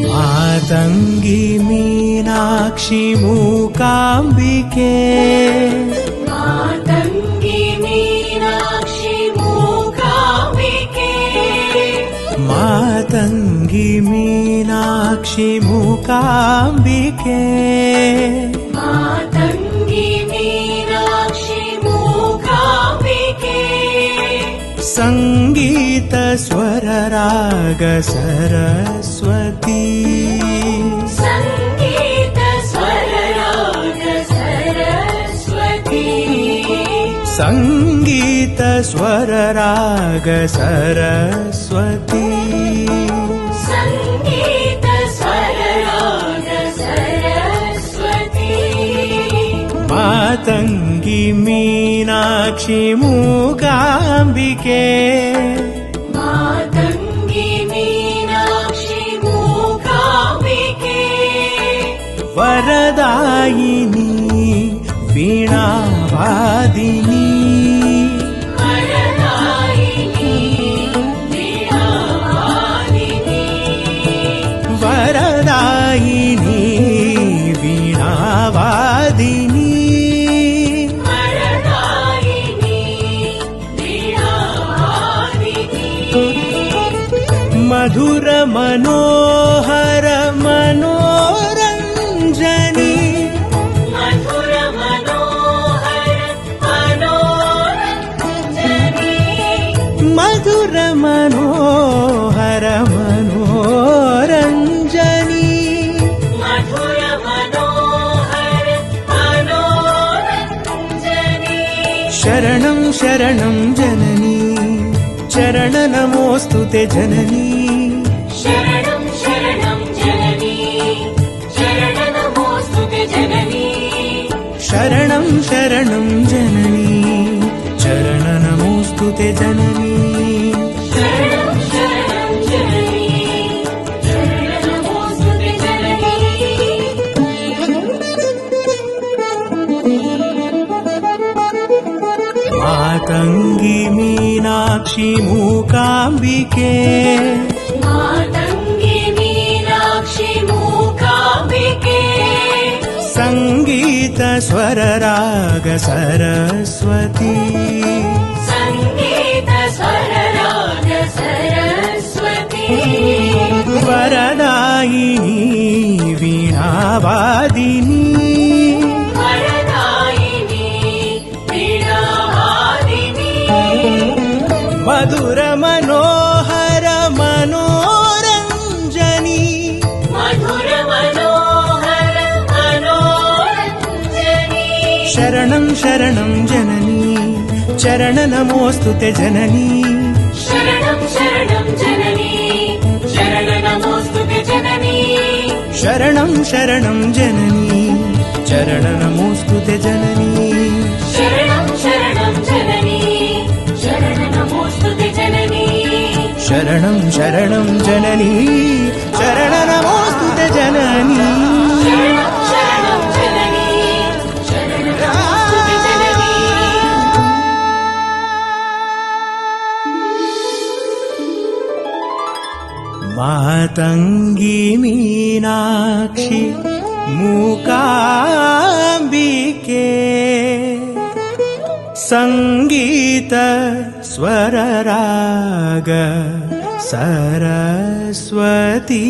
ಮಾತಂಗಿ ಮೀನಾಕ್ಷಿ ಮೂಕಾಂಬಿಕೆ ಮಾತಂಗಿ ಮೀನಾಕ್ಷಿ ಮೂಕಾಂಬಿಕೆ ಮಾತಂಗಿ ಮೀನಾಕ್ಷಿ ಮೂಕಾಂಬಿಕೆ ಮಾತಂಗಿ ಮೀನಾಕ್ಷಿ ಮೂಕಾಂಬಿಕೆ ಸಂಗೀತ ಸ್ವರ ರಾಗ ಸರಸ್ವತಿ ಸಂಗೀತ ಸ್ವರ ರಾಗ ಸರಸ್ವತಿ ಸಂಗೀತ ಸ್ವರ ರಾಗ ಸರಸ್ವತಿ ಸಂಗೀತ ಸ್ವರ ರಾಗ ಸರಸ್ವತಿ ಮಾತಂಗಿ ಮೀನಾಕ್ಷಿ ಮೂಕಾಂಬಿಕೆ ಮಾತಂಗಿ ಮೀನಾಕ್ಷಿ ಮೂಕಾಂಬಿಕೆ ವರದಾಯಿನಿ ವೀಣಾವಾದಿನಿ ವರದಾಯಿನಿ ವೀಣಾವಾದಿನಿ ವರದಾಯಿನಿ ವೀಣಾವಾದಿನಿ ವರದಾಯಿನಿ ವೀಣಾವಾದಿನಿ ಮಧುರ ಮನೋಹರ ಮನೋರಂಜನಿ ಮಧುರ ಮನೋಹರ ಮನೋರಂಜನಿ ಮಧುರ ಮನೋಹರ ಮನೋರಂಜನಿ ಮಧುರ ಮನೋಹರ ಮನೋರಂಜನಿ ಶರಣಂ ಶರಣಂ ಜನನಿ ಚರಣ ನಮೋಸ್ತುತೆ ಜನನಿ ಶರಣಂ ಶರಣಂ ಜನನಿ ಶರಣ ನಮೋಸ್ತುತೆ ಜನನಿ ಶರಣಂ ಶರಣಂ ಜನನಿ ಚರಣ ನಮೋಸ್ತುತೆ ಜನನಿ ಶರಣಂ ಶರಣಂ ಜನನಿ ಶರಣ ನಮೋಸ್ತುತೆ ಜನನಿ ಮಾತಂಗಿ ಮೀನಾಕ್ಷಿ ಮೂಕಾಂಬಿಕೆ ಮಾತಂಗಿ ಮೀನಾಕ್ಷಿ ಮೂಕಾಂಬಿಕೆ ಸಂಗೀತ ಸ್ವರ ರಾಗ ಸರಸ್ವತಿ ಸಂಗೀತ ಸ್ವರ ರಾಗ ಸರಸ್ವತಿ ವರದಾಯಿನಿ ವೀಣಾವಾದಿನಿ ವರದಾಯಿನಿ ವೀಣಾವಾದಿನಿ ಮಧುರ ಮನೋಹರ ಮನೋರಂಜನಿ ಮಧುರ ಮನೋಹರ ಮನೋರಂಜನಿ ಶರಣಂ ಶರಣಂ ಜನನಿ ಚರಣ ನಮೋಸ್ತುತೆ ಜನನಿ ಶರಣಂ ಶರಣಂ ಜನನಿ ಶರಣ ನಮೋಸ್ತುತೆ ಜನನಿ ಶರಣಂ ಶರಣಂ ಜನನಿ ಚರಣ ನಮೋಸ್ತುತೆ ಜನನಿ ಶರಣಂ ಶರಣಂ ಜನನಿ ಶರಣ ನಮೋಸ್ತುತೆ ಜನನಿ ಶರಣಂ ಶರಣಂ ಜನನಿ ಶರಣ ನಮೋಸ್ತುತೆ ಜನನಿ ಶರಣಂ ಶರಣಂ ಜನನಿ ಶರಣ ನಮೋಸ್ತುತೆ ಜನನಿ ಮಾತಂಗಿ ಮೀನಾಕ್ಷಿ ಮೂಕಾಂಬಿಕೆ ಸಂಗೀತ ಸ್ವರ ರಾಗ ಸರಸ್ವತಿ